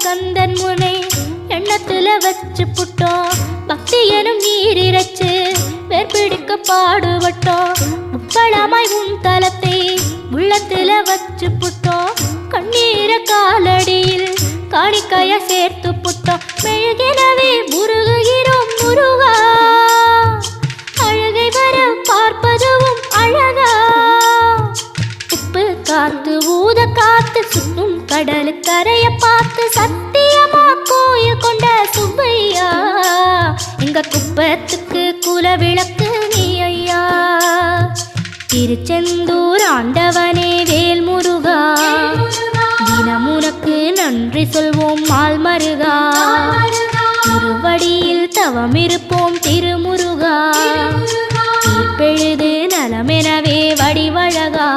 கந்தன் முனை எண்ணத்துல வச்சு புட்டோம் பக்தி எனும் நீரிரச்சு வேர்பிடிக்க பாடுபட்டோம் முப்பளமாய் உன் தலத்தை உள்ளத்துல வச்சு புட்டோம் கண்ணீர காலடியில் காணிக்கைய சேர்த்து புட்டோம் மெழுகெனவே முருகுகிறோம் முருகா அழகை வர பார்ப்பதுவும் அழகா உப்பு காத்து ஊத காத்து சுற்றும் கடலு கரைய பார்த்து சத்தியமா கோயில் கொண்ட சுப்பையா எங்க குப்பத்துக்கு குலவிளக்கு நீ ஐயா திருச்செந்தூர் ஆண்டவனே வேல் முருகா தினம் உனக்கு நன்றி சொல்வோம் மால் மருகா திருவடியில் தவம் இருப்போம் திருமுருகா தீர்ப்பெழுது நலமெனவே வடிவழகா